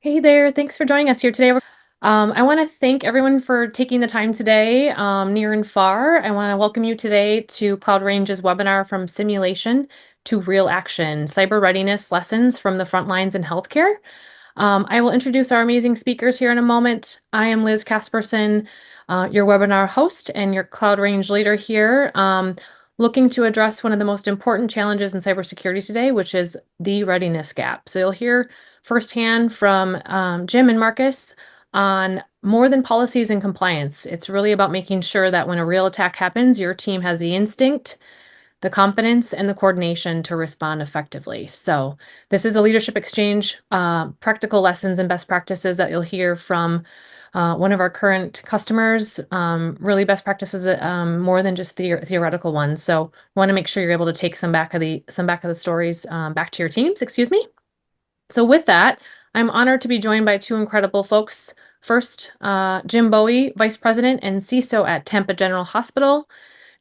Hey there, thanks for joining us here today. I want to thank everyone for taking the time today, near and far. I want to welcome you today to Cloud Range's webinar From Simulation to Real Action, Cyber Readiness Lessons from the Front Lines in Healthcare. I will introduce our amazing speakers here in a moment. I am Liz Casperson, your webinar host and your Cloud Range leader here, looking to address one of the most important challenges in cybersecurity today, which is the readiness gap. So you'll hear firsthand from Jim and Marcus on more than policies and compliance. It's really about making sure that when a real attack happens, your team has the instinct, the confidence, and the coordination to respond effectively. So this is a leadership exchange, practical lessons and best practices that you'll hear from one of our current customers, really best practices, more than just theoretical ones. So want to make sure you're able to take some back of the stories back to your teams, excuse me. So with that, I'm honored to be joined by two incredible folks. First, Jim Bowie, Vice President and CISO at Tampa General Hospital.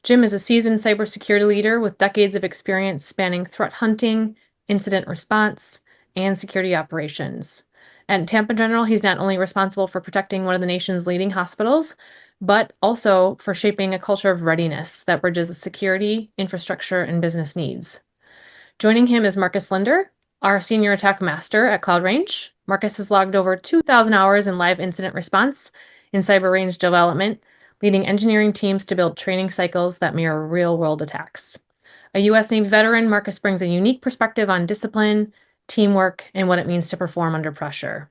Jim is a seasoned cybersecurity leader with decades of experience spanning threat hunting, incident response, and security operations. At Tampa General, he's not only responsible for protecting one of the nation's leading hospitals, but also for shaping a culture of readiness that bridges security, infrastructure, and business needs. Joining him is Marcus Linder, our senior attack master at Cloud Range. Marcus has logged over 2,000 hours in live incident response in cyber range development, leading engineering teams to build training cycles that mirror real-world attacks. A U.S. Navy veteran, Marcus brings a unique perspective on discipline, teamwork, and what it means to perform under pressure.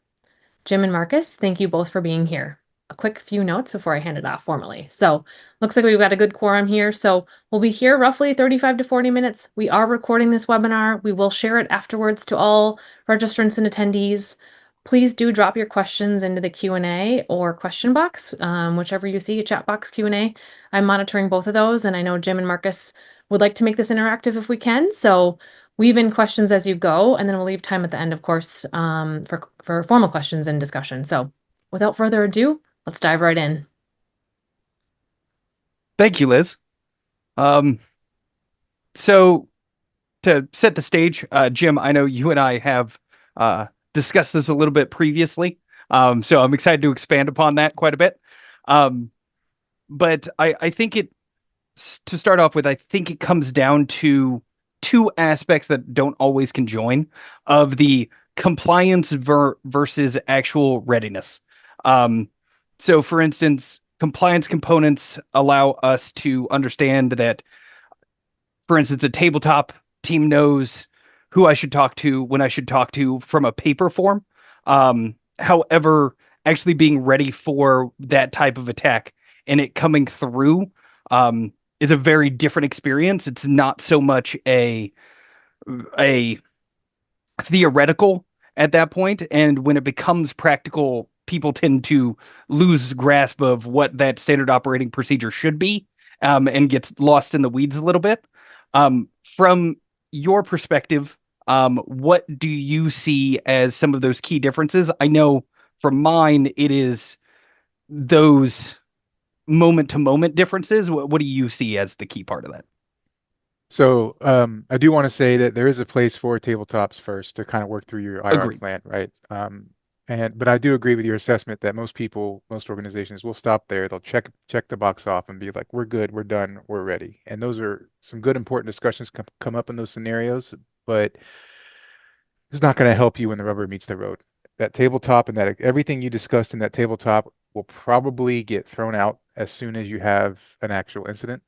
Jim and Marcus, thank you both for being here. A quick few notes before I hand it off formally. So, looks like we've got a good quorum here. So, we'll be here roughly 35 to 40 minutes. We are recording this webinar. We will share it afterwards to all registrants and attendees. Please do drop your questions into the Q&A or question box, whichever you see, chat box, Q&A. I'm monitoring both of those, and I know Jim and Marcus would like to make this interactive if we can. So, weave in questions as you go, and then we'll leave time at the end, of course, for formal questions and discussion. So without further ado, let's dive right in. Thank you, Liz. Um, so to set the stage, Jim, I know you and I have discussed this a little bit previously, so I'm excited to expand upon that quite a bit. Um, but I think to start off with, I think it comes down to two aspects that don't always conjoin of the compliance versus actual readiness. Um, so, for instance, compliance components allow us to understand that, for instance, a tabletop team knows who I should talk to when I should talk to from a paper form. However, actually being ready for that type of attack and it coming through is a very different experience. It's not so much a theoretical at that point, and when it becomes practical, people tend to lose grasp of what that standard operating procedure should be, and gets lost in the weeds a little bit. From your perspective, what do you see as some of those key differences? I know from mine, it is those moment to moment differences. What do you see as the key part of that? So I do want to say that there is a place for tabletops first to kind of work through your IR Agreed. plan, right? But I do agree with your assessment that most people, most organizations will stop there. They'll check the box off and be like, "We're good, we're done, we're ready." And those are some good, important discussions come up in those scenarios, but it's not going to help you when the rubber meets the road. That tabletop and that everything you discussed in that tabletop will probably get thrown out as soon as you have an actual incident.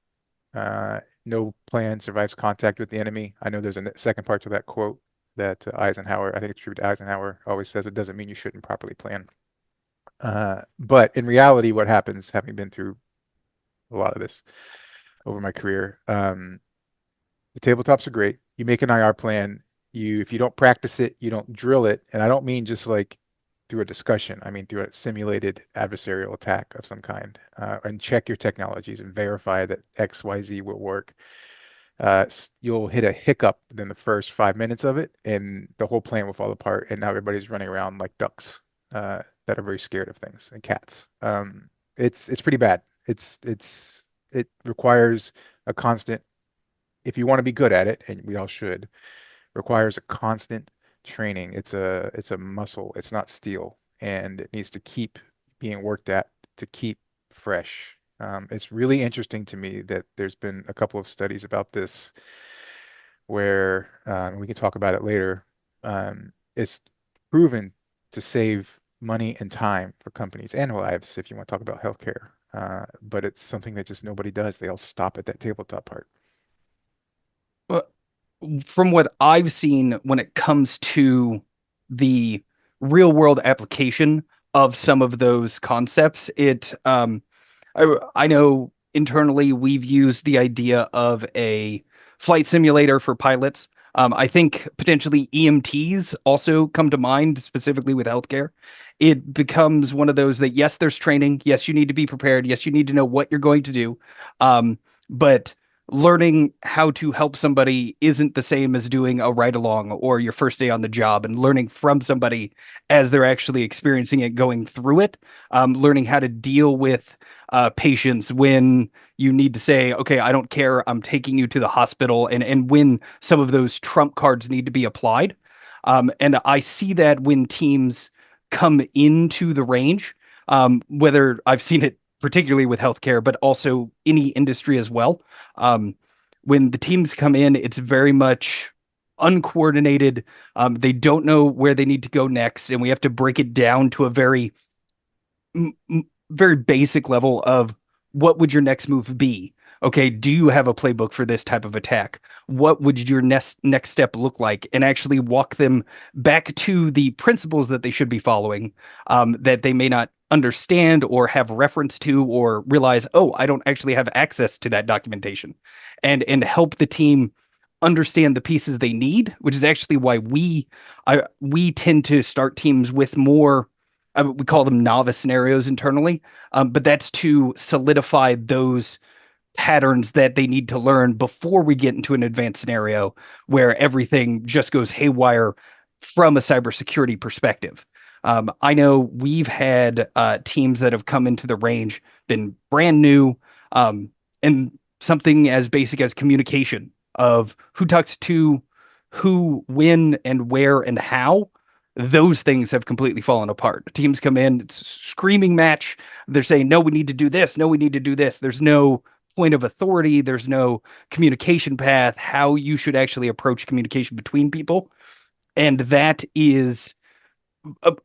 No plan survives contact with the enemy. I know there's a second part to that quote that Eisenhower, I think it's true to Eisenhower, always says it doesn't mean you shouldn't properly plan. But in reality, what happens, having been through a lot of this over my career, the tabletops are great. You make an IR plan. If you don't practice it, you don't drill it. And I don't mean just like through a discussion. I mean through a simulated adversarial attack of some kind, and check your technologies and verify that XYZ will work. You'll hit a hiccup in the first 5 minutes of it, and the whole plan will fall apart. And now everybody's running around like ducks that are very scared of things and cats. It's pretty bad. It requires a constant, if you want to be good at it, and we all should, requires a constant training. It's a muscle. It's not steel, and it needs to keep being worked at to keep fresh. It's really interesting to me that there's been a couple of studies about this where we can talk about it later. It's proven to save money and time for companies and lives if you want to talk about healthcare. But it's something that just nobody does. They all stop at that tabletop part. Uh, From what I've seen when it comes to the real world application of some of those concepts, I know internally we've used the idea of a flight simulator for pilots. I think potentially EMTs also come to mind, specifically with healthcare. It becomes one of those that, yes, there's training. Yes, you need to be prepared. Yes, you need to know what you're going to do. But learning how to help somebody isn't the same as doing a ride along or your first day on the job, and learning from somebody as they're actually experiencing it, going through it, learning how to deal with patients when you need to say, okay, I don't care, I'm taking you to the hospital, and when some of those trump cards need to be applied. And I see that when teams come into the range, whether I've seen it particularly with healthcare, but also any industry as well. Um, when the teams come in, it's very much uncoordinated. They don't know where they need to go next, and we have to break it down to a very basic level of what would your next move be? Okay, do you have a playbook for this type of attack? What would your next step look like? And actually walk them back to the principles that they should be following, that they may not understand or have reference to, or realize, oh, I don't actually have access to that documentation, and help the team understand the pieces they need, which is actually why we tend to start teams with more, we call them novice scenarios internally, but that's to solidify those patterns that they need to learn before we get into an advanced scenario where everything just goes haywire from a cybersecurity perspective. I know we've had teams that have come into the range, been brand new, and something as basic as communication of who talks to who, when, and where, and how. Those things have completely fallen apart. Teams come in, it's a screaming match. They're saying, no, we need to do this. No, we need to do this. There's no point of authority. There's no communication path, how you should actually approach communication between people. And that is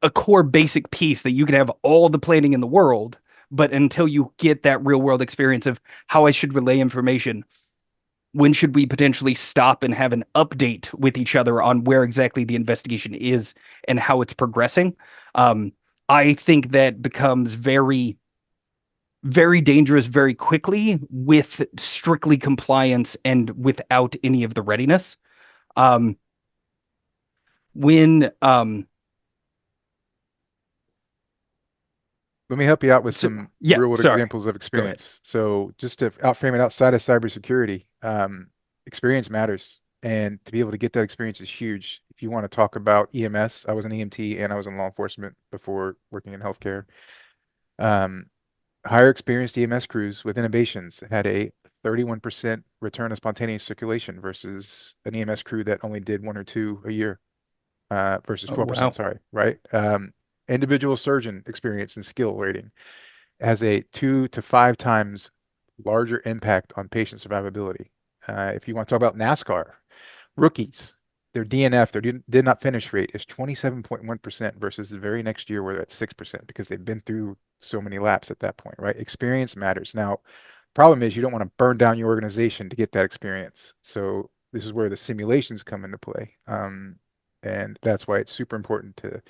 a core basic piece that you can have all the planning in the world, but until you get that real world experience of how I should relay information, when should we potentially stop and have an update with each other on where exactly the investigation is and how it's progressing? Um, I think that becomes very, very dangerous very quickly with strictly compliance and without any of the readiness. Um, when Let me help you out with so some yeah, real world sorry, examples of go ahead. experience. So just to outframe it outside of cybersecurity, experience matters. And to be able to get that experience is huge. If you want to talk about EMS, I was an EMT and I was in law enforcement before working in healthcare. Um, Higher experienced EMS crews with innovations had a 31% return of spontaneous circulation versus an EMS crew that only did one or two a year, versus Oh 12%, wow. sorry, right? Individual surgeon experience and skill rating has a 2 to 5 times larger impact on patient survivability. If you want to talk about NASCAR, rookies, their DNF, their did not finish rate is 27.1% versus the very next year where that's 6% because they've been through so many laps at that point, right? Experience matters. Now, problem is you don't want to burn down your organization to get that experience. So this is where the simulations come into play. And that's why it's super important to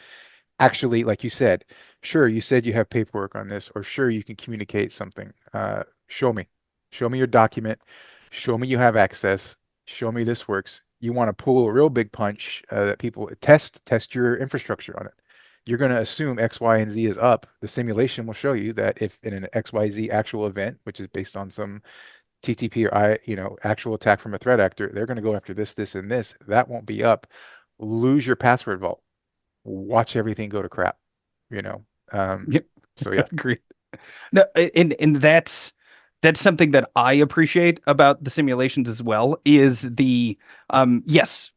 actually, like you said, sure, you said you have paperwork on this, or sure, you can communicate something. Show me. Show me your document. Show me you have access. Show me this works. You want to pull a real big punch that people test your infrastructure on it. You're going to assume X, Y, and Z is up. The simulation will show you that if in an XYZ actual event, which is based on some TTP or actual attack from a threat actor, they're going to go after this, this, and this. That won't be up. Lose your password vault, watch everything go to crap, you know. Um, Yep. so yeah, Agreed. No, and that's something that I appreciate about the simulations as well, is the yes,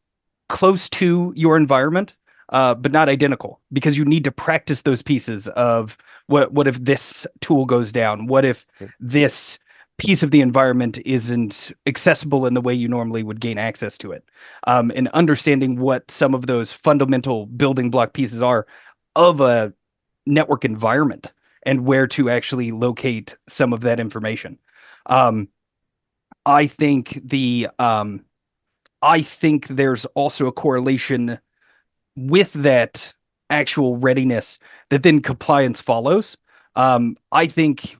close to your environment, but not identical, because you need to practice those pieces of what if this tool goes down? What if this piece of the environment isn't accessible in the way you normally would gain access to it? And understanding what some of those fundamental building block pieces are of a network environment and where to actually locate some of that information. Um, I think I think there's also a correlation with that actual readiness that then compliance follows. I think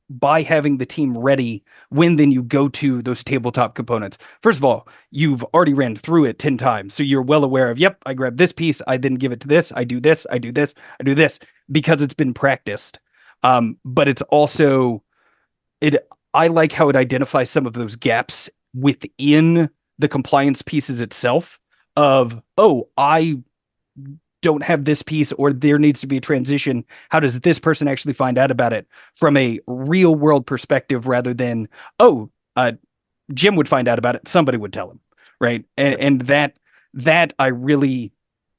by having the team ready when then you go to those tabletop components. First of all, you've already ran through it 10 times. So you're well aware of, yep, I grab this piece, I then give it to this, I do this, I do this, I do this, because it's been practiced. But it's also it I like how it identifies some of those gaps within the compliance pieces itself of, oh, I don't have this piece, or there needs to be a transition. How does this person actually find out about it from a real world perspective rather than, oh, Jim would find out about it, somebody would tell him, right? And that I really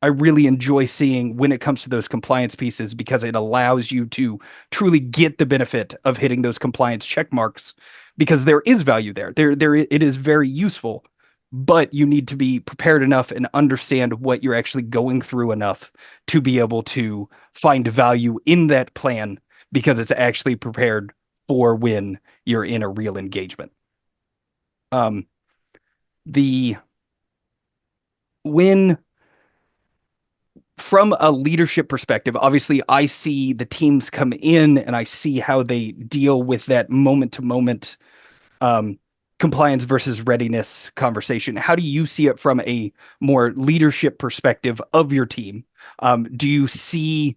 enjoy seeing when it comes to those compliance pieces, because it allows you to truly get the benefit of hitting those compliance check marks, because there is value there. There it is very useful, but you need to be prepared enough and understand what you're actually going through enough to be able to find value in that plan, because it's actually prepared for when you're in a real engagement. Um, the when From a leadership perspective, obviously I see the teams come in and I see how they deal with that moment to moment compliance versus readiness conversation. How do you see it from a more leadership perspective of your team? Do you see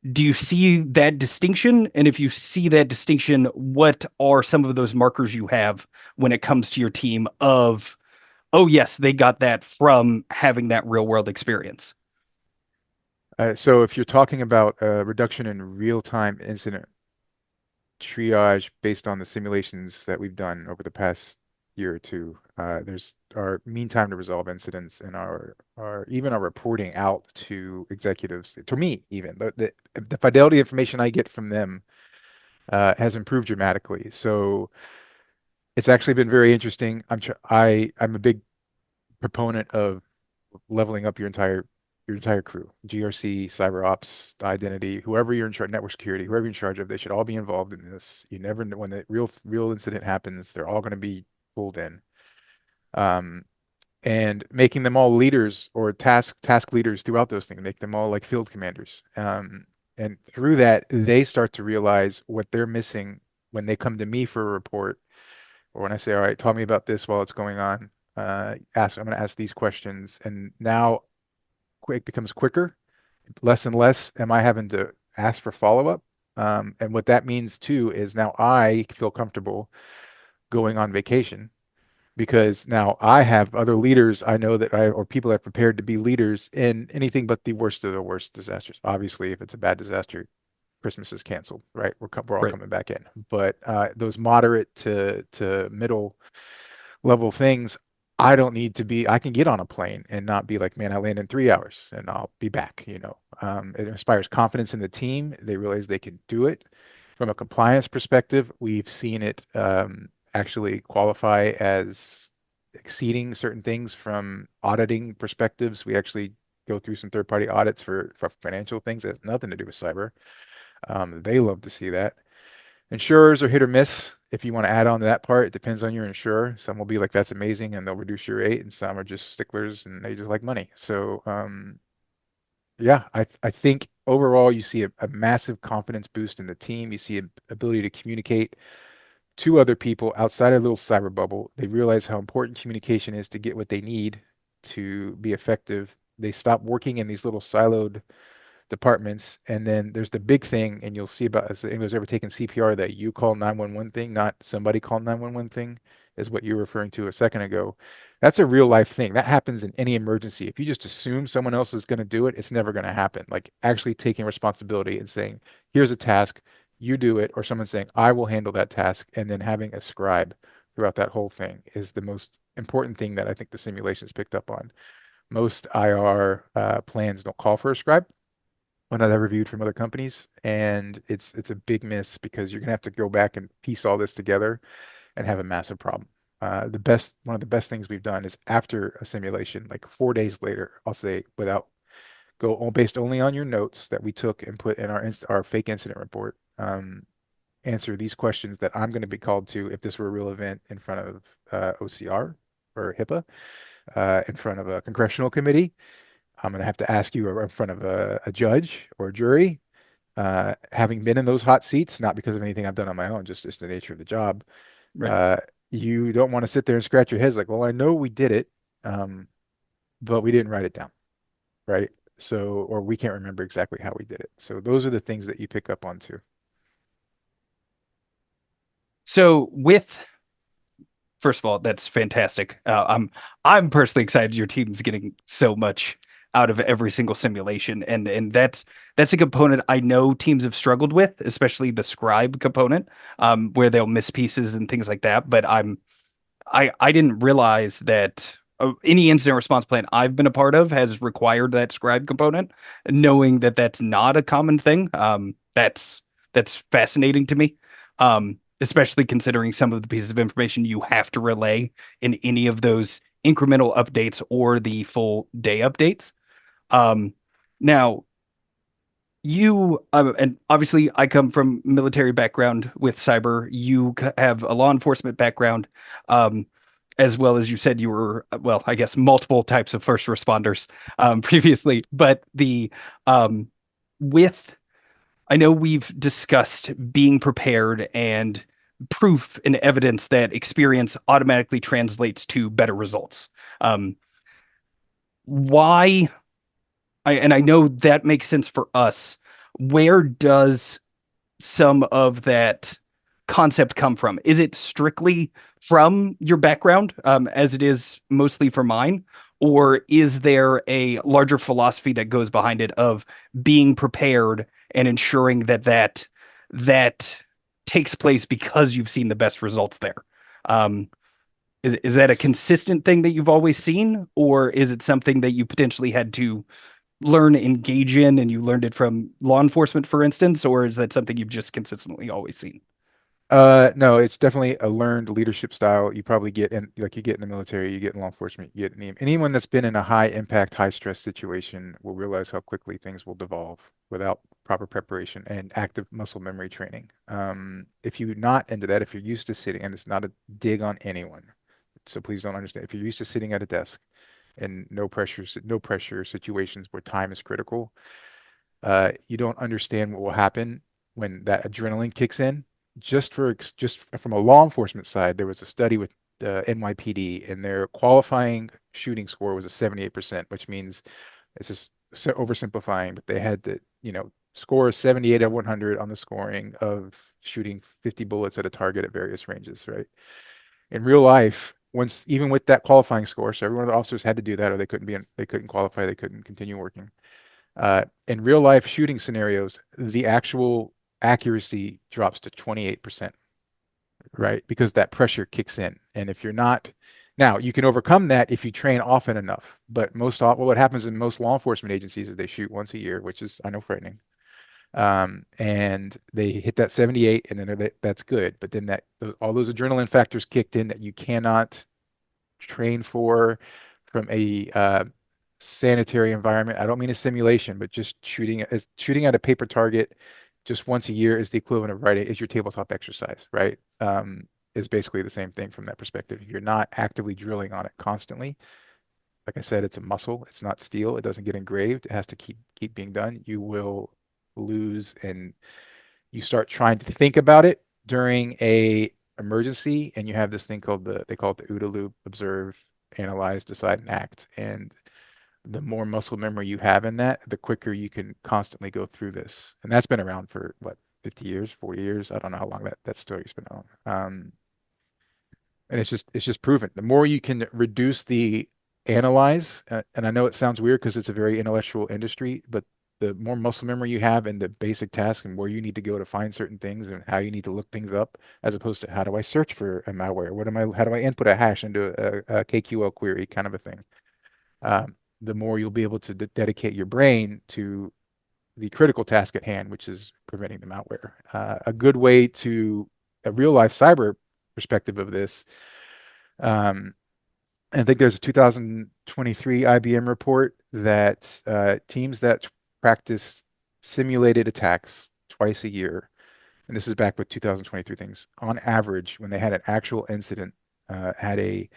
that distinction? And if you see that distinction, what are some of those markers you have when it comes to your team of, oh yes, they got that from having that real world experience? So if you're talking about a reduction in real-time incident triage based on the simulations that we've done over the past year or two, there's our mean time to resolve incidents and our even our reporting out to executives, to me even, the fidelity information I get from them has improved dramatically. So it's actually been very interesting. I'm a big proponent of leveling up your entire crew, GRC, cyber ops, identity, whoever you're in charge, network security, whoever you're in charge of, they should all be involved in this. You never know when the real incident happens, they're all going to be pulled in. Um, and making them all leaders or task leaders throughout those things, make them all like field commanders. And through that, they start to realize what they're missing when they come to me for a report, or when I say, all right, tell me about this while it's going on. I'm going to ask these questions, and now it becomes quicker. Less and less am I having to ask for follow-up. And what that means too is now I feel comfortable going on vacation, because now I have other leaders I know that or people I've prepared to be leaders in anything but the worst of the worst disasters. Obviously, if it's a bad disaster, Christmas is canceled, right? We're all Right. coming back in. But those moderate to middle level things, I don't need to be, I can get on a plane and not be like, man, I land in 3 hours and I'll be back. It inspires confidence in the team. They realize they can do it. From a compliance perspective, we've seen it actually qualify as exceeding certain things from auditing perspectives. We actually go through some third-party audits for financial things that has nothing to do with cyber. They love to see that. Insurers are hit or miss. If you want to add on to that part, it depends on your insurer. Some will be like, that's amazing, and they'll reduce your rate, and some are just sticklers and they just like money. So, yeah, I think overall you see a massive confidence boost in the team. You see a ability to communicate to other people outside a little cyber bubble. They realize how important communication is to get what they need to be effective. They stop working in these little siloed departments. And then there's the big thing, and you'll see about, if anyone's ever taken CPR, that you call 911 thing, not somebody call 911 thing, is what you were referring to a second ago. That's a real life thing. That happens in any emergency. If you just assume someone else is going to do it, it's never going to happen. Like actually taking responsibility and saying, here's a task, you do it, or someone saying, I will handle that task, and then having a scribe throughout that whole thing is the most important thing that I think the simulations picked up on. Most IR plans don't call for a scribe when I've reviewed from other companies, and it's a big miss because you're gonna have to go back and piece all this together and have a massive problem. One of the best things we've done is after a simulation, like 4 days later, I'll say without based only on your notes that we took and put in our fake incident report. Answer these questions that I'm going to be called to if this were a real event in front of OCR or HIPAA, in front of a congressional committee. I'm going to have to ask you in front of a judge or a jury. Having been in those hot seats, not because of anything I've done on my own, just the nature of the job, Right. uh, you don't want to sit there and scratch your heads like, well, I know we did it, um, but we didn't write it down, right? So, or we can't remember exactly how we did it. So those are the things that you pick up on too. So with first of all, that's fantastic. I'm personally excited your team's getting so much out of every single simulation, and that's a component I know teams have struggled with, especially the scribe component, where they'll miss pieces and things like that. But I didn't realize that any incident response plan I've been a part of has required that scribe component. Knowing that that's not a common thing, that's fascinating to me. Especially considering some of the pieces of information you have to relay in any of those incremental updates or the full day updates. Um, Now, and obviously I come from military background with cyber. You have a law enforcement background, um, as well as you said you were, well, I guess multiple types of first responders previously. But the with I know we've discussed being prepared and proof and evidence that experience automatically translates to better results. Um, why and I know that makes sense for us. Where does some of that concept come from? Is it strictly from your background, as it is mostly for mine? Or is there a larger philosophy that goes behind it of being prepared and ensuring that takes place because you've seen the best results there? Um, is that a consistent thing that you've always seen, or is it something that you potentially had to learn, engage in, and you learned it from law enforcement, for instance, or is that something you've just consistently always seen? No, it's definitely a learned leadership style. You probably get in, like you get in the military, you get in law enforcement, you get in anyone that's been in a high impact, high stress situation will realize how quickly things will devolve without proper preparation and active muscle memory training. If you're not into that, if you're used to sitting, and it's not a dig on anyone, so please don't understand. If you're used to sitting at a desk and no pressure situations where time is critical, you don't understand what will happen when that adrenaline kicks in. Just from a law enforcement side, there was a study with the NYPD, and their qualifying shooting score was a 78%, which means it's just so oversimplifying, but they had to, score 78 out of 100 on the scoring of shooting 50 bullets at a target at various ranges, right? In real life, once even with that qualifying score, so every one of the officers had to do that, or they couldn't qualify, they couldn't continue working. In real life shooting scenarios, the actual accuracy drops to 28%, right? Because that pressure kicks in. And if you're not, now you can overcome that if you train often enough. But what happens in most law enforcement agencies is they shoot once a year, which is, I know, frightening. And they hit that 78, and then that's good. But then all those adrenaline factors kicked in that you cannot train for from a sanitary environment. I don't mean a simulation, but just shooting at a paper target just once a year is the equivalent of writing is your tabletop exercise, right? Is basically the same thing from that perspective. If you're not actively drilling on it constantly, like I said, it's a muscle. It's not steel. It doesn't get engraved. It has to keep being done. You will lose, and you start trying to think about it during a emergency, and you have this thing called they call it the OODA loop: observe, analyze, decide, and act. And the more muscle memory you have in that, the quicker you can constantly go through this. And that's been around for what, 50 years, 40 years? I don't know how long that story's been on. And it's just proven. The more you can reduce the analyze, and I know it sounds weird because it's a very intellectual industry, but the more muscle memory you have in the basic tasks and where you need to go to find certain things and how you need to look things up, as opposed to how do I search for a malware? How do I input a hash into a KQL query kind of a thing? the more you'll be able to dedicate your brain to the critical task at hand, which is preventing the malware. A good way to a real life cyber perspective of this. I think there's a 2023 IBM report that teams that practice simulated attacks twice a year, and this is back with 2023 things, on average, when they had an actual incident, had a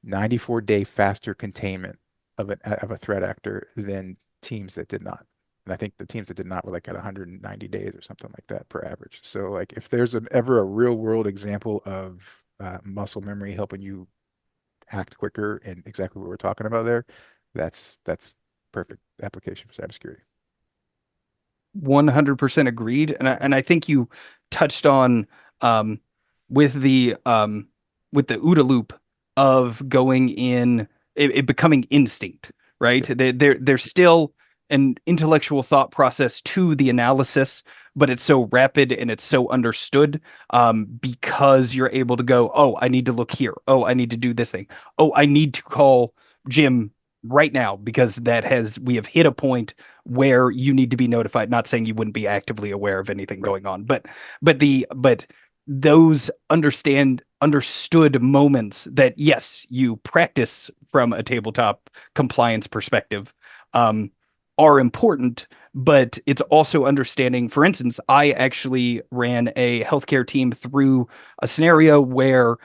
94-day faster containment of a threat actor than teams that did not. And I think the teams that did not were like at 190 days or something like that per average. So like if there's ever a real world example of muscle memory helping you act quicker and exactly what we're talking about there, that's perfect application for cybersecurity. 100% agreed. And I think you touched on um, with the OODA loop of going in it becoming instinct, right? Yep. There's still an intellectual thought process to the analysis, but it's so rapid and it's so understood because you're able to go, oh, I need to look here. Oh, I need to do this thing. Oh, I need to call Jim right now because we have hit a point where you need to be notified. Not saying you wouldn't be actively aware of anything Right. going on, but those understood moments that yes, you practice from a tabletop compliance perspective um, are important, but it's also understanding. For instance, I actually ran a healthcare team through a scenario where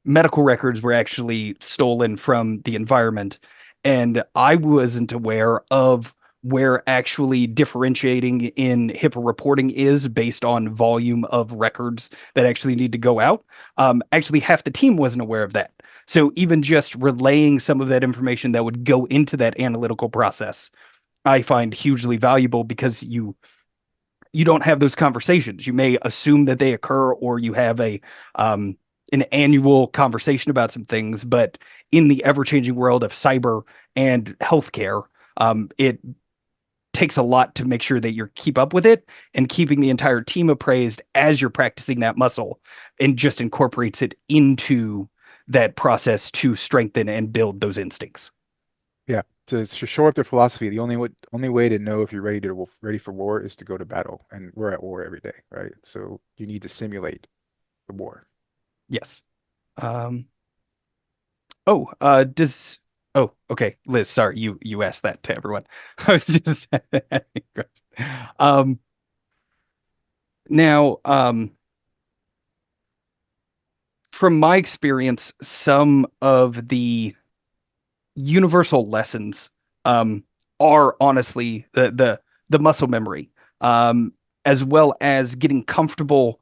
medical records were actually stolen from the environment, and I wasn't aware of where actually differentiating in HIPAA reporting is based on volume of records that actually need to go out. Actually, half the team wasn't aware of that. So even just relaying some of that information that would go into that analytical process, I find hugely valuable because you don't have those conversations. You may assume that they occur, or you have an annual conversation about some things, but in the ever-changing world of cyber and healthcare, it takes a lot to make sure that you keep up with it, and keeping the entire team appraised as you're practicing that muscle and just incorporates it into that process to strengthen and build those instincts. Yeah. To show up their philosophy, the only way to know if you're ready for war is to go to battle, and we're at war every day, right? So you need to simulate the war. Yes. Um, oh, oh, okay, Liz, sorry, you asked that to everyone. I was just um now from my experience, some of the universal lessons um, are honestly the muscle memory, as well as getting comfortable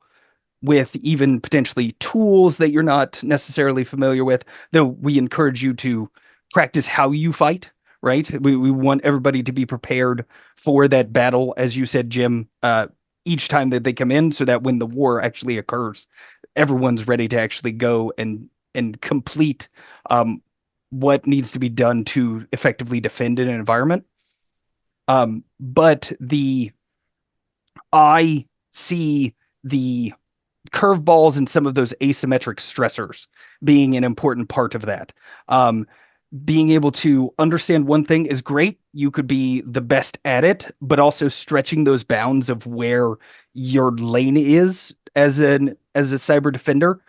with even potentially tools that you're not necessarily familiar with. Though we encourage you to practice how you fight. Right? We want everybody to be prepared for that battle, as you said, Jim. Each time that they come in, so that when the war actually occurs, everyone's ready to actually go and complete um, what needs to be done to effectively defend an environment. But the I see the curveballs and some of those asymmetric stressors being an important part of that. Um, Being able to understand one thing is great. You could be the best at it, but also stretching those bounds of where your lane is as a cyber defender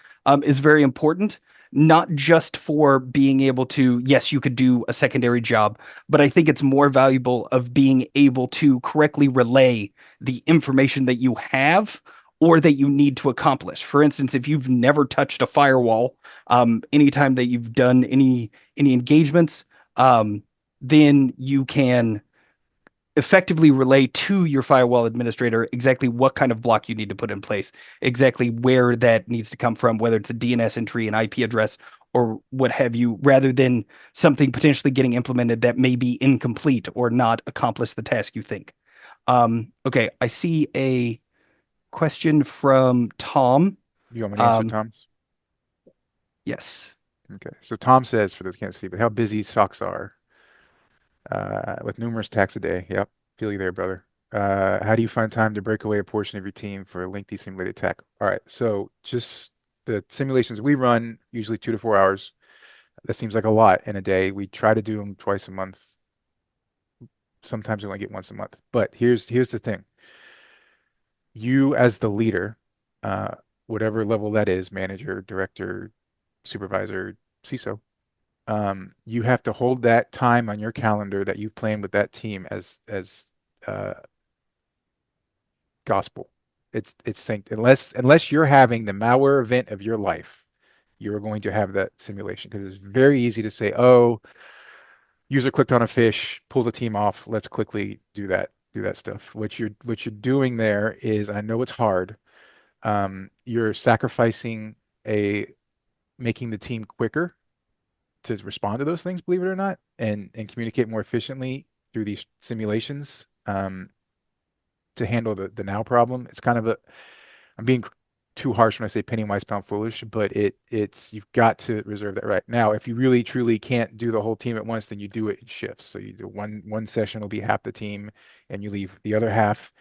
is very important. Not just for being able to, yes, you could do a secondary job, but I think it's more valuable of being able to correctly relay the information that you have or that you need to accomplish. For instance, if you've never touched a firewall, anytime that you've done any engagements, then you can effectively relay to your firewall administrator exactly what kind of block you need to put in place, exactly where that needs to come from, whether it's a DNS entry, an IP address, or what have you, rather than something potentially getting implemented that may be incomplete or not accomplish the task you think. Okay, I see a question from Tom. You want me to answer Um, Tom's? yes. Okay. So Tom says, for those who can't see, but how busy socks are with numerous attacks a day. Yep. Feel you there, brother. How do you find time to break away a portion of your team for a lengthy simulated attack? All right. So just the simulations we run, usually 2 to 4 hours. That seems like a lot in a day. We try to do them twice a month. Sometimes we only get once a month. But here's the thing. You as the leader, uh, whatever level that is, manager, director, supervisor, CISO, you have to hold that time on your calendar that you've planned with that team as uh, gospel. It's synced. Unless you're having the malware event of your life, you're going to have that simulation because it's very easy to say, oh, user clicked on a fish, pull the team off. Let's quickly do that stuff. What you're doing there is, I know it's hard. You're sacrificing a making the team quicker to respond to those things, believe it or not, and communicate more efficiently through these simulations to handle the now problem. It's kind of a I'm being too harsh when I say penny wise pound foolish, but it's you've got to reserve that right. Now, if you really truly can't do the whole team at once, then you do it in shifts. So you do one session will be half the team, and you leave the other half.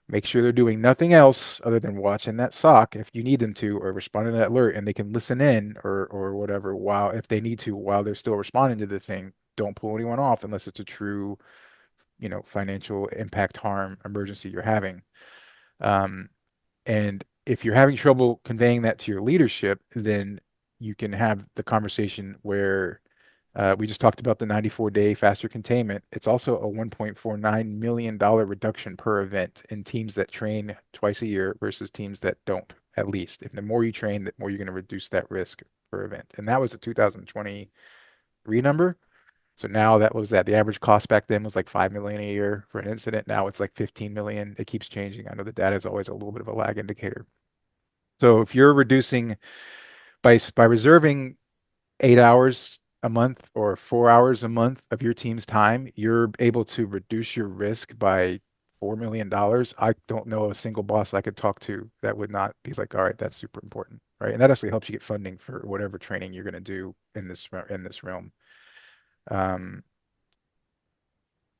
Make sure they're doing nothing else other than watching that sock if you need them to, or responding to that alert, and they can listen in or whatever while if they need to while they're still responding to the thing. Don't pull anyone off unless it's a true, financial impact harm emergency you're having. Um, and if you're having trouble conveying that to your leadership, then you can have the conversation where we just talked about the 94-day faster containment. It's also a $1.49 million reduction per event in teams that train twice a year versus teams that don't, at least. If the more you train, the more you're going to reduce that risk per event. And that was a 2023 number. So now that was that the average cost back then was like 5 million a year for an incident. Now it's like 15 million. It keeps changing. I know the data is always a little bit of a lag indicator. So if you're reducing by reserving 8 hours a month or 4 hours a month of your team's time, you're able to reduce your risk by $4 million. I don't know a single boss I could talk to that would not be like, all right, that's super important, right? And that actually helps you get funding for whatever training you're going to do in this realm. Um,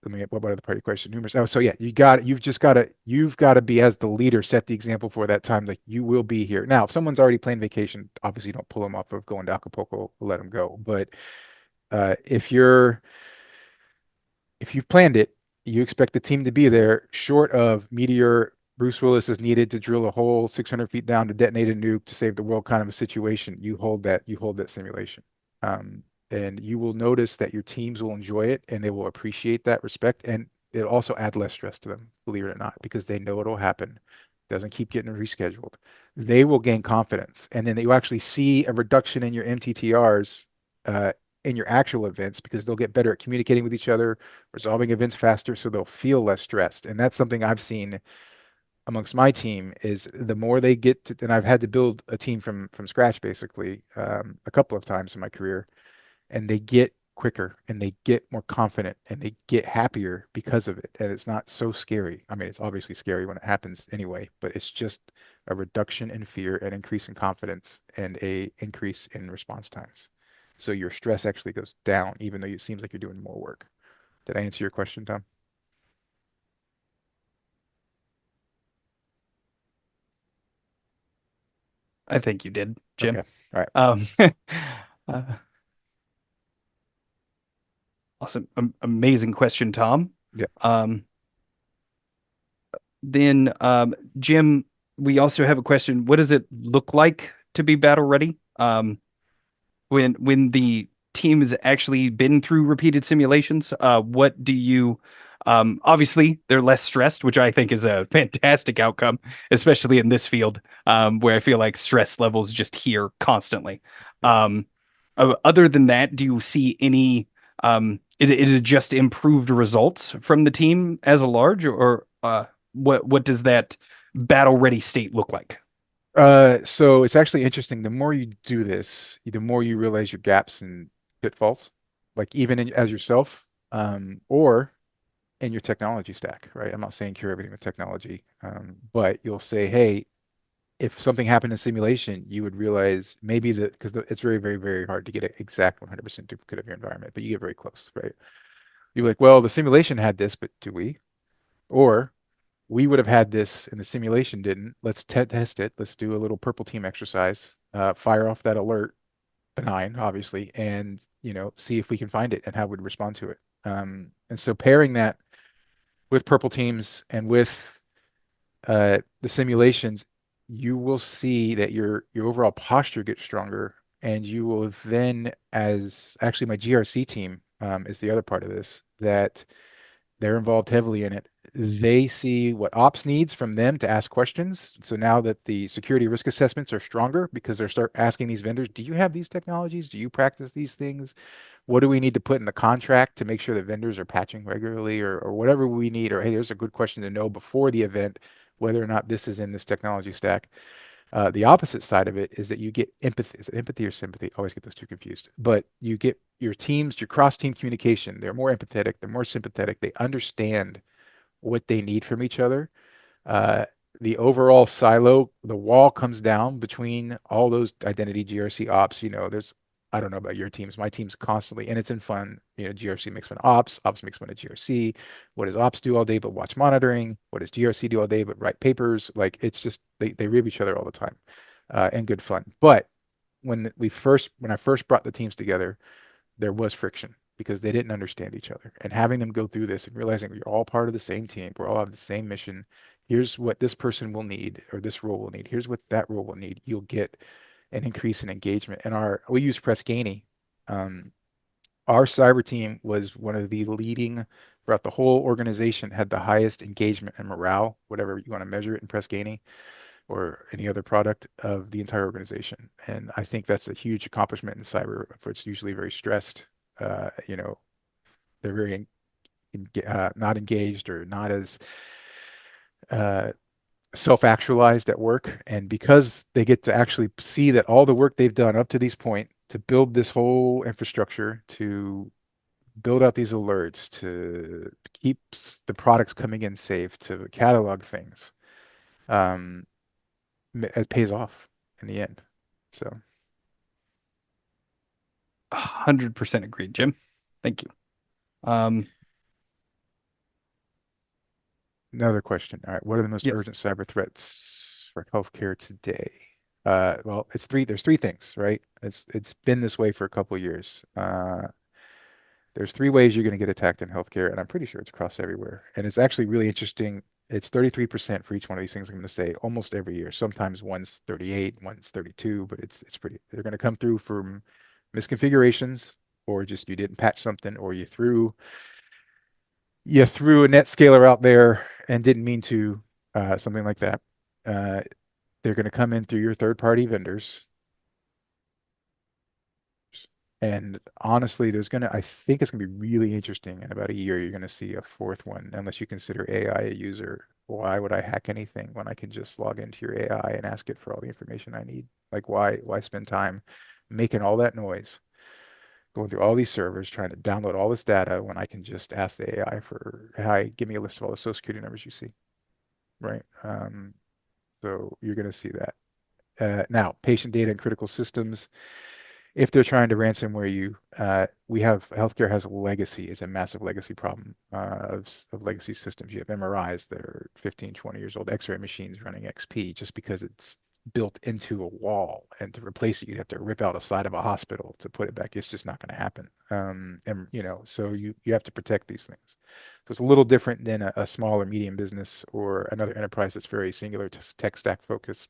Let me what about the party question? Numerous. Oh, so yeah, you've got to be as the leader, set the example for that time. Like you will be here. Now, if someone's already playing vacation, obviously don't pull them off of going to Acapulco, let them go. But if you've planned it, you expect the team to be there. Short of Meteor, Bruce Willis is needed to drill a hole 600 feet down to detonate a nuke to save the world kind of a situation. You hold that simulation. Um, and you will notice that your teams will enjoy it and they will appreciate that respect. And it'll also add less stress to them, believe it or not, because they know it'll happen. Doesn't keep getting rescheduled. They will gain confidence. And then you actually see a reduction in your MTTRs uh, in your actual events because they'll get better at communicating with each other, resolving events faster, so they'll feel less stressed. And that's something I've seen amongst my team is the more they get to, and I've had to build a team from scratch basically a couple of times in my career, and they get quicker and they get more confident and they get happier because of it. And it's not so scary. I mean, it's obviously scary when it happens anyway, but it's just a reduction in fear, an increase in confidence, and a increase in response times. So your stress actually goes down, even though it seems like you're doing more work. Did I answer your question, Tom? I think you did, Okay. Jim. All right. Um, uh, awesome, amazing question, Tom. Yeah. Um, then, Jim, we also have a question. What does it look like to be battle ready? When the team has actually been through repeated simulations, what do you obviously they're less stressed, which I think is a fantastic outcome, especially in this field, where I feel like stress levels just here constantly. Um, Other than that, do you see any is it just improved results from the team as a large, or what does that battle ready state look like? So it's actually interesting. The more you do this, the more you realize your gaps and pitfalls, like even as yourself, or in your technology stack, right? I'm not saying cure everything with technology, but you'll say, hey, if something happened in simulation, you would realize maybe that because it's very, very, very hard to get an exact 100% duplicate of your environment, but you get very close, right? You're like, well, the simulation had this, but do we? Or we would have had this and the simulation didn't. Let's test it. Let's do a little purple team exercise. Fire off that alert. benign, obviously, and see if we can find it and how we'd respond to it. And so pairing that with purple teams and with the simulations, you will see that your overall posture gets stronger, and you will then, as actually my GRC team is the other part of this, that they're involved heavily in it. They see what ops needs from them to ask questions. So now that the security risk assessments are stronger because they start asking these vendors, do you have these technologies? Do you practice these things? What do we need to put in the contract to make sure that vendors are patching regularly, or whatever we need? Or hey, there's a good question to know before the event whether or not this is in this technology stack. The opposite side of it is that you get empathy. Is it empathy or sympathy? I always get those two confused. But you get your teams, your cross-team communication. They're more empathetic. They're more sympathetic. They understand what they need from each other. Uh, the overall silo, the wall comes down between all those identity GRC ops. I don't know about your teams. My team's constantly, and it's in fun. GRC makes fun of ops makes fun of GRC. What does ops do all day but watch monitoring? What does GRC do all day but write papers? Like it's just they rib each other all the time, and good fun. But when I first brought the teams together, there was friction because they didn't understand each other. And having them go through this and realizing we're all part of the same team, we're all have the same mission. Here's what this person will need, or this role will need. Here's what that role will need. You'll get an increase in engagement. And we use Pressgani. Um, our cyber team was one of the leading throughout the whole organization, had the highest engagement and morale, whatever you want to measure it in Pressgani or any other product of the entire organization. And I think that's a huge accomplishment in cyber, for it's usually very stressed. They're very not engaged or not as uh, self-actualized at work. And because they get to actually see that all the work they've done up to this point to build this whole infrastructure, to build out these alerts, to keep the products coming in safe, to catalog things, um, it pays off in the end. So 100% agreed, Jim. Thank you. Um, another question. All right. What are the most yes. urgent cyber threats for healthcare today? Well, there's three things, right? It's been this way for a couple of years. There's three ways you're going to get attacked in healthcare, and I'm pretty sure it's across everywhere. And it's actually really interesting. It's 33% for each one of these things I'm going to say almost every year. Sometimes one's 38, one's 32, but it's pretty. They're going to come through from misconfigurations, or just you didn't patch something, or you threw a net scaler out there and didn't mean to, something like that. Uh, they're going to come in through your third-party vendors. And honestly, I think it's gonna be really interesting. In about a year, you're gonna see a fourth one, unless you consider AI a user. Why would I hack anything when I can just log into your AI and ask it for all the information I need? Like, why spend time making all that noise, going through all these servers, trying to download all this data when I can just ask the AI for, hi, give me a list of all the social security numbers you see, right? So you're gonna see that. Now, patient data and critical systems, if they're trying to ransomware you, healthcare has a legacy. It's a massive legacy problem of legacy systems. You have MRIs that are 15, 20 years old, X-ray machines running XP just because it's built into a wall. And to replace it, you'd have to rip out a side of a hospital to put it back. It's just not going to happen. So you have to protect these things. So it's a little different than a small or medium business or another enterprise that's very singular tech stack focused.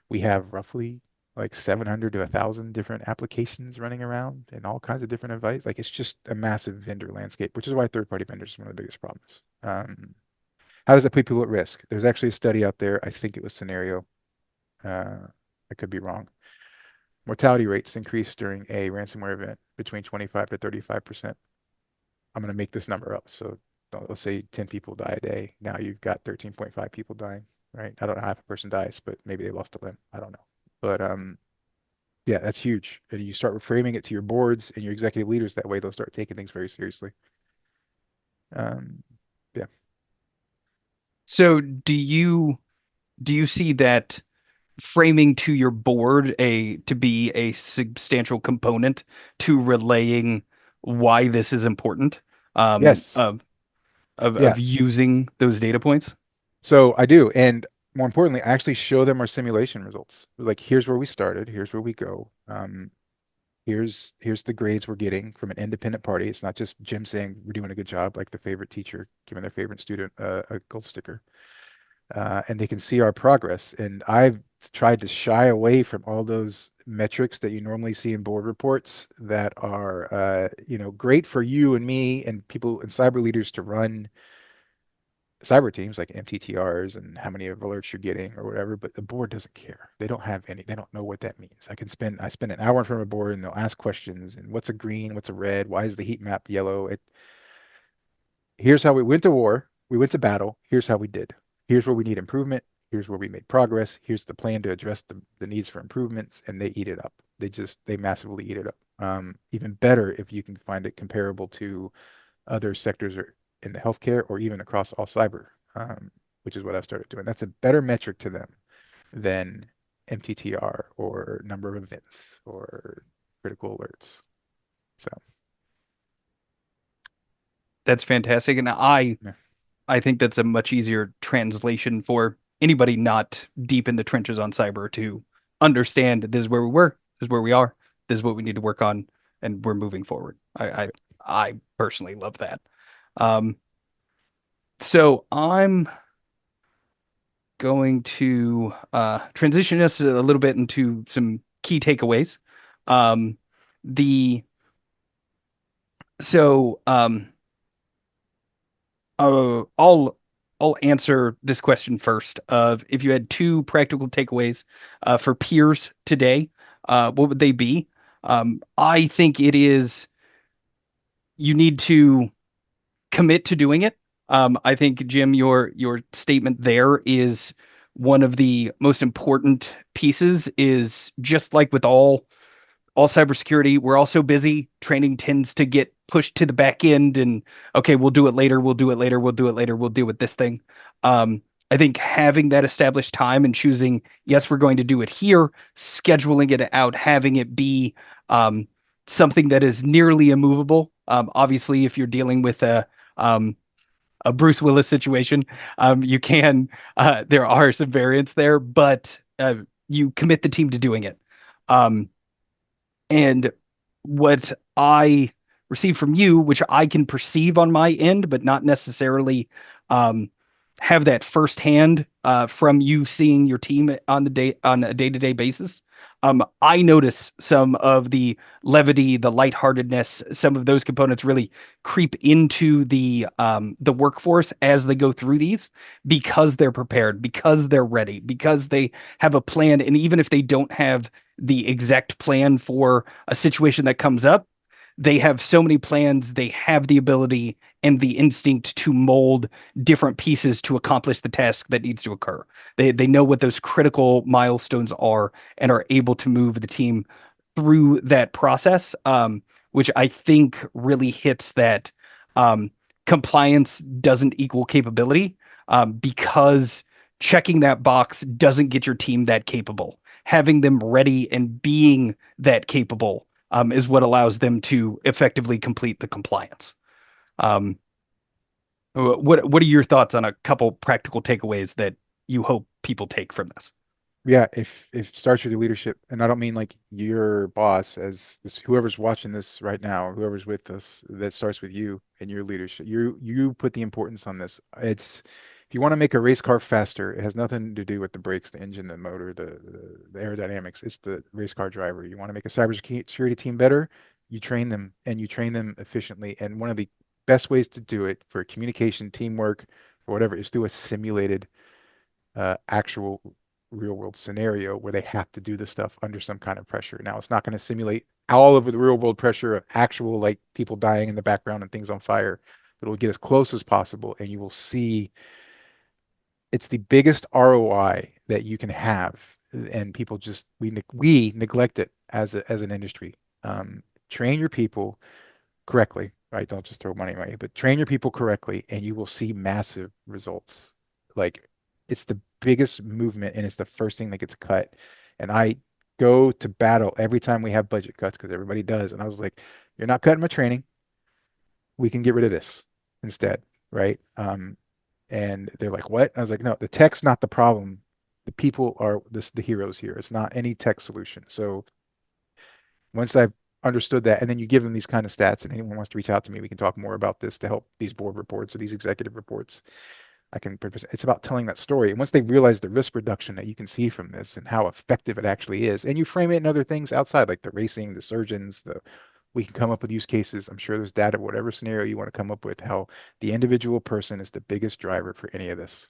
We have roughly like 700 to 1,000 different applications running around and all kinds of different advice. Like it's just a massive vendor landscape, which is why third-party vendors is one of the biggest problems. How does that put people at risk? There's actually a study out there. I think it was Scenario. I could be wrong. Mortality rates increase during a ransomware event between 25 to 35%. I'm going to make this number up. So let's say 10 people die a day. Now you've got 13.5 people dying, right? I don't know how a person dies, but maybe they lost a limb. I don't know. But yeah, that's huge. And you start reframing it to your boards and your executive leaders that way, they'll start taking things very seriously. Um, yeah. So do you see that framing to your board to be a substantial component to relaying why this is important, Yes. of Yeah. using those data points? So I do. And more importantly, I actually show them our simulation results. Like, here's where we started. Here's where we go. Here's the grades we're getting from an independent party. It's not just Jim saying we're doing a good job, like the favorite teacher giving their favorite student a gold sticker. And they can see our progress. And I've tried to shy away from all those metrics that you normally see in board reports that are, great for you and me and people and cyber leaders to run cyber teams like MTTRs and how many of alerts you're getting or whatever, but the board doesn't care. They don't have any. They don't know what that means. I spend an hour in front of a board and they'll ask questions and what's a green, what's a red, why is the heat map yellow? Here's how we went to war, we went to battle, here's how we did. Here's where we need improvement, here's where we made progress, here's the plan to address the needs for improvements, and they eat it up. They massively eat it up. Even better if you can find it comparable to other sectors or in the healthcare or even across all cyber, which is what I've started doing. That's a better metric to them than MTTR or number of events or critical alerts. So That's fantastic. And yeah, I think that's a much easier translation for anybody not deep in the trenches on cyber to understand this is where we were, this is where we are, this is what we need to work on, and we're moving forward. I personally love that. Um, so I'm going to transition us a little bit into some key takeaways. Um, the so I'll answer this question first. Of if you had two practical takeaways for peers today, what would they be? I think it is you need to commit to doing it. I think Jim, your statement there is one of the most important pieces. Is just like with all cybersecurity, we're all so busy. Training tends to get pushed to the back end, and okay, we'll do it later. We'll do it later. We'll do it later. We'll deal with this thing. I think having that established time and choosing, yes, we're going to do it here, scheduling it out, having it be um, something that is nearly immovable. Obviously, if you're dealing with um, a Bruce Willis situation, you can there are some variants there, but you commit the team to doing it. Um, and what I receive from you, which I can perceive on my end, but not necessarily um, have that firsthand from you seeing your team on a day-to-day basis. I notice some of the levity, the lightheartedness, some of those components really creep into the workforce as they go through these because they're prepared, because they're ready, because they have a plan, and even if they don't have the exact plan for a situation that comes up, they have so many plans, they have the ability and the instinct to mold different pieces to accomplish the task that needs to occur. They know what those critical milestones are and are able to move the team through that process, which I think really hits that um, compliance doesn't equal capability, because checking that box doesn't get your team that capable. Having them ready and being that capable is what allows them to effectively complete the compliance. Um, what are your thoughts on a couple practical takeaways that you hope people take from this? yeah. If it starts with your leadership, and I don't mean like your boss, as this whoever's watching this right now, whoever's with us, that starts with you and your leadership. You put the importance on this. It's if you want to make a race car faster, it has nothing to do with the brakes, the engine, the motor, the aerodynamics. It's the race car driver. You want to make a cybersecurity team better, you train them and you train them efficiently. And one of the best ways to do it for communication, teamwork, or whatever, is through a simulated actual real world scenario where they have to do this stuff under some kind of pressure. Now, it's not going to simulate all of the real world pressure of actual like people dying in the background and things on fire, but it will get as close as possible, and you will see it's the biggest ROI that you can have. And people just we neglect it as an industry. Train your people correctly, right? Don't just throw money away, but train your people correctly, and you will see massive results. Like it's the biggest movement, and it's the first thing that gets cut. And I go to battle every time we have budget cuts because everybody does. And I was like, "You're not cutting my training. We can get rid of this instead, right?" And they're like, "What?" I was like, "No, the tech's not the problem. The people are the heroes here. It's not any tech solution." So once I've understood that, and then you give them these kind of stats, and anyone wants to reach out to me, we can talk more about this to help these board reports or these executive reports. It's about telling that story. And once they realize the risk reduction that you can see from this and how effective it actually is, and you frame it in other things outside, like the racing, the surgeons, we can come up with use cases. I'm sure there's data, whatever scenario you want to come up with, how the individual person is the biggest driver for any of this.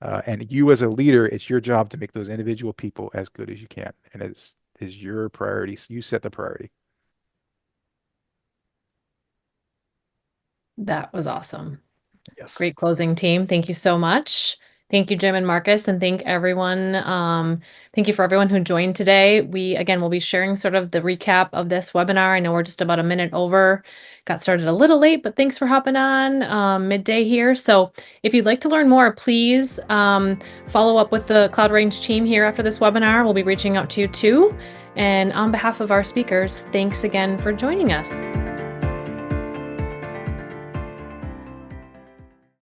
And you as a leader, it's your job to make those individual people as good as you can. And it's your priority. You set the priority. That was awesome. Yes. Great closing, team. Thank you so much. Thank you, Jim and Marcus, and thank everyone. Thank you for everyone who joined today. We, again, will be sharing sort of the recap of this webinar. I know we're just about a minute over. Got started a little late, but thanks for hopping on midday here. So if you'd like to learn more, please follow up with the Cloud Range team here after this webinar. We'll be reaching out to you too. And on behalf of our speakers, thanks again for joining us.